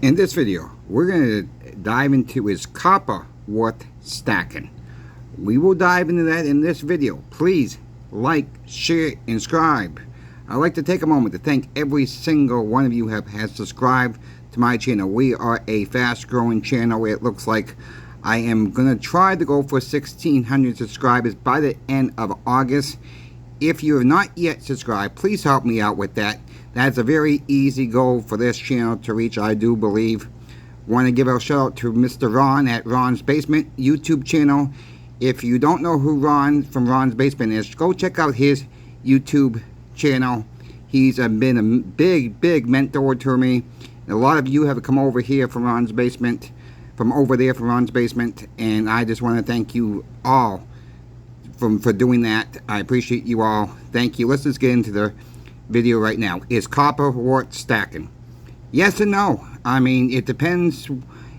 In this video, we're going to dive into is copper worth stacking. We will dive into that in this video. Please like, share, and subscribe. I'd like to take a moment to thank every single one of you who has subscribed to my channel. We are a fast-growing channel. It looks like I am going to try to go for 1,600 subscribers by the end of August. If you have not yet subscribed, please help me out with that. That's a very easy goal for this channel to reach, I do believe. Want to give a shout out to Mr. Ron at Ron's Basement YouTube channel. If you don't know who Ron from Ron's Basement is, go check out his YouTube channel. He's been a big mentor to me. A lot of you have come over here from Ron's Basement, from over there from Ron's Basement, and I just want to thank you all for doing that. I appreciate you all. Thank you. Let's just get into the video right now. Is copper worth stacking? Yes and no. I mean, it depends.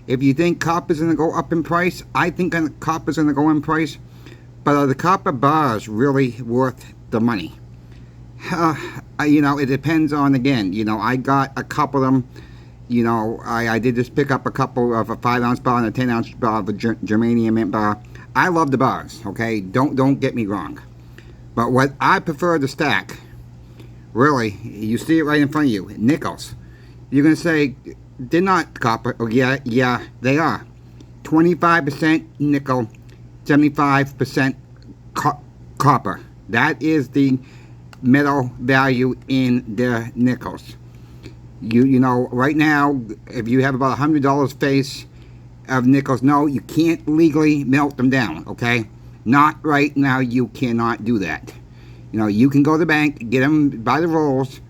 If you think copper's going to go up in price, I think copper's going to go in price. But are the copper bars really worth the money? You know, it depends on, again, you know, I got a couple of them. You know, I did just pick up a couple of a 5-ounce bar and a 10-ounce bar of a germanium mint bar. I love the bars, okay? Don't get me wrong. But what I prefer to stack, really, you see it right in front of you, nickels. You're going to say, they're not copper. Oh, yeah, they are. 25% nickel, 75% copper. That is the metal value in the nickels. You know, right now, if you have about $100 face of nickels, no, you can't legally melt them down, okay? Not right now. You cannot do that. You know, you can go to the bank, get them by the rolls,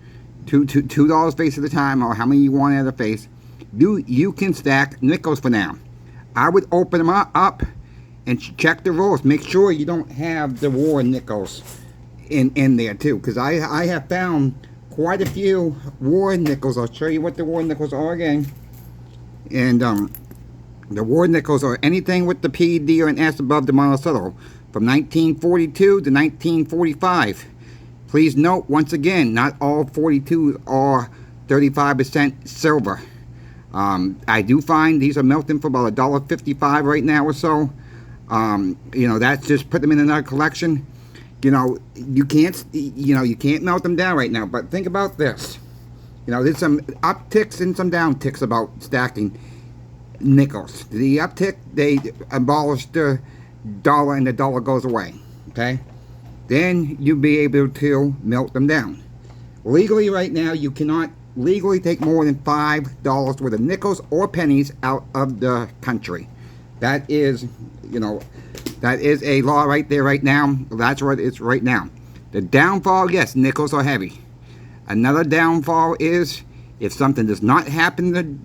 $2 face at a time, or how many you want at a face. You can stack nickels for now. I would open them up and check the rolls. Make sure you don't have the war nickels in there too, because I have found quite a few war nickels. I'll show you what the war nickels are again. And the war nickels are anything with the P, D, or an S above the Monticello from 1942 to 1945. Please note, once again, not all 42 are 35% silver. I do find these are melting for about $1.55 right now or so. You know, that's just put them in another collection. You know, you can't melt them down right now. But think about this. You know, there's some upticks and some downticks about stacking nickels. The uptick, they abolished the dollar and the dollar goes away. Okay? Then you'll be able to melt them down. Legally right now, you cannot legally take more than $5 worth of nickels or pennies out of the country. That is, you know, that is a law right there right now. That's what it's right now. The downfall, yes, nickels are heavy. Another downfall is if something does not happen to the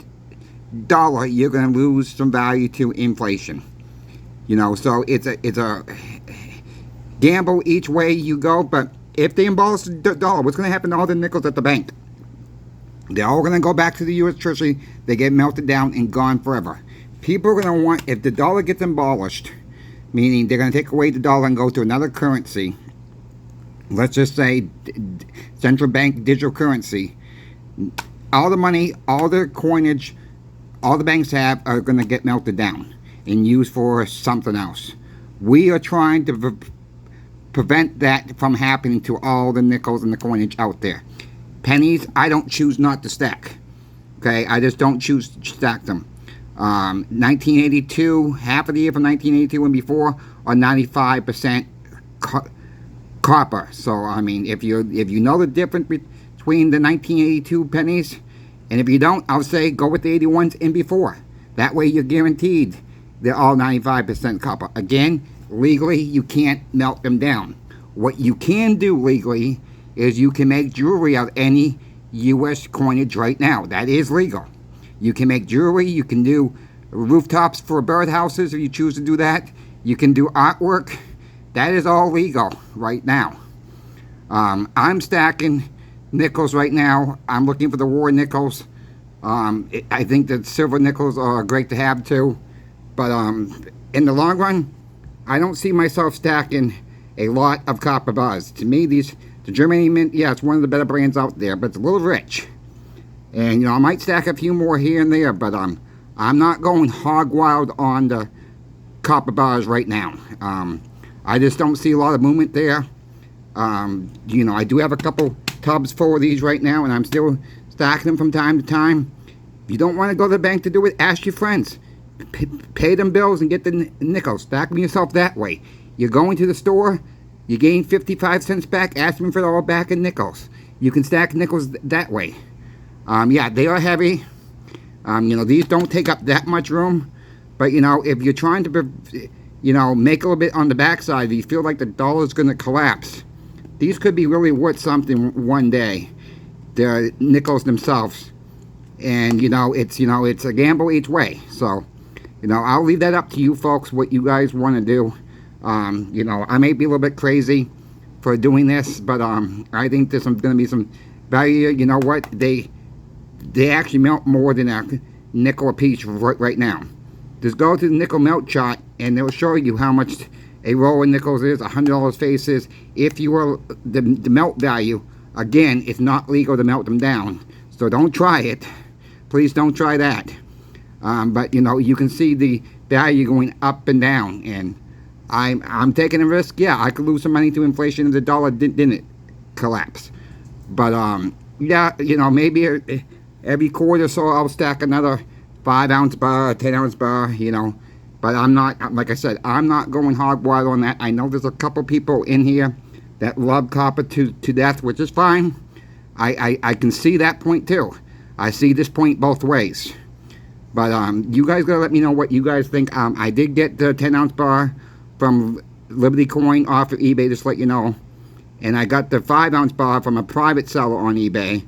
dollar, you're going to lose some value to inflation. You know, so it's a gamble each way you go. But if they abolish the dollar, what's going to happen to all the nickels at the bank? They're all going to go back to the U.S. Treasury. They get melted down and gone forever. People are going to want, if the dollar gets abolished, meaning they're going to take away the dollar and go to another currency, let's just say central bank digital currency, all the money, all the coinage, all the banks have are going to get melted down and used for something else. We are trying to prevent that from happening to all the nickels and the coinage out there. Pennies, I don't choose not to stack. Okay, I just don't choose to stack them. 1982, half of the year from 1982 and before, are 95% copper. So I mean, if you know the difference between the 1982 pennies, and if you don't, I'll say go with the 81s and before. That way you're guaranteed they're all 95% copper. Again, legally you can't melt them down. What you can do legally is you can make jewelry out of any U.S. coinage right now. That is legal. You can make jewelry. You can do rooftops for birdhouses if you choose to do that. You can do artwork. That is all legal right now. I'm stacking nickels right now. I'm looking for the war nickels. I think that silver nickels are great to have too. But in the long run, I don't see myself stacking a lot of copper bars. To me, the germanium mint, yeah, it's one of the better brands out there, but it's a little rich. And, you know, I might stack a few more here and there, but I'm not going hog wild on the copper bars right now. I just don't see a lot of movement there. You know, I do have a couple tubs full of these right now, and I'm still stacking them from time to time. If you don't want to go to the bank to do it, ask your friends. Pay them bills and get the nickels. Stack them yourself that way. You're going to the store, you gain 55 cents back, ask them for it all back in nickels. You can stack nickels that way. Yeah, they are heavy. You know, these don't take up that much room. But, you know, if you're trying to, you know, make a little bit on the backside, if you feel like the dollar's going to collapse, these could be really worth something one day. The nickels themselves. And, you know, it's a gamble each way. So, you know, I'll leave that up to you folks, what you guys want to do. You know, I may be a little bit crazy for doing this, but I think there's going to be some value. You know what? They actually melt more than a nickel a piece right now. Just go to the nickel melt chart, and they'll show you how much a roll of nickels is, $100 face is. If you were the melt value, again, it's not legal to melt them down. So don't try it. Please don't try that. But, you know, you can see the value going up and down, and I'm taking a risk. Yeah, I could lose some money to inflation if the dollar didn't collapse. But, yeah, you know, maybe every quarter or so I'll stack another 5-ounce bar, 10-ounce bar, you know. But I'm not, like I said, I'm not going hog wild on that. I know there's a couple people in here that love copper to death, which is fine. I can see that point too. I see this point both ways. But you guys gotta let me know what you guys think. I did get the 10-ounce bar from Liberty Coin off of eBay, just to let you know. And I got the 5-ounce bar from a private seller on eBay.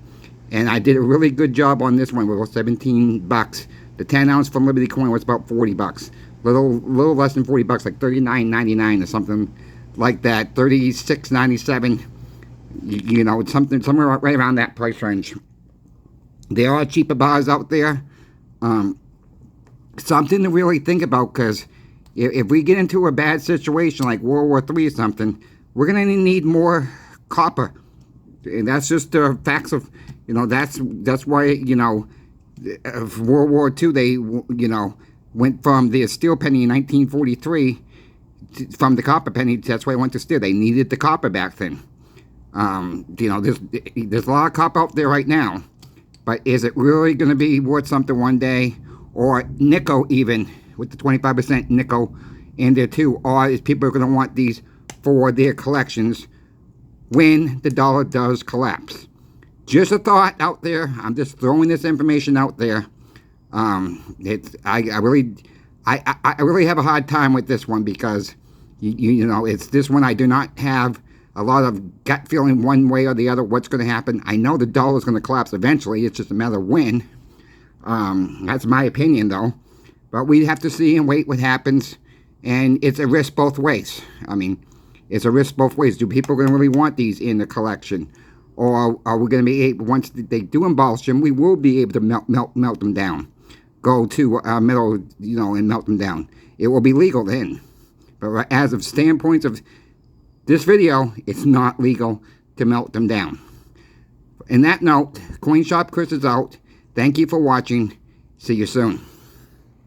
And I did a really good job on this one. It was 17 bucks. The 10-ounce from Liberty Coin was about 40 bucks. Little less than 40 bucks, like $39.99 or something like that. $36.97. You know, it's somewhere right around that price range. There are cheaper bars out there. Something to really think about, because if we get into a bad situation like World War III or something, we're going to need more copper. And that's just the facts of, you know, that's why, you know, World War II, they, you know, went from the steel penny in 1943 from the copper penny. That's why I went to steel. They needed the copper back then. You know, there's a lot of copper out there right now, but is it really going to be worth something one day? Or nickel, even with the 25% nickel in there too? Or is people going to want these for their collections when the dollar does collapse? Just a thought out there. I'm just throwing this information out there. I really have a hard time with this one, because you know, it's this one I do not have a lot of gut feeling one way or the other what's going to happen. I know the dollar's going to collapse eventually. It's just a matter of when. That's my opinion, though. But we have to see and wait what happens. And it's a risk both ways. I mean, it's a risk both ways. Do people going to really want these in the collection? Or are we going to be able, once they do abolish them, we will be able to melt them down. Go to metal, you know, and melt them down. It will be legal then. But as of standpoints of this video, it's not legal to melt them down. In that note, Coin Shop Chris is out. Thank you for watching. See you soon.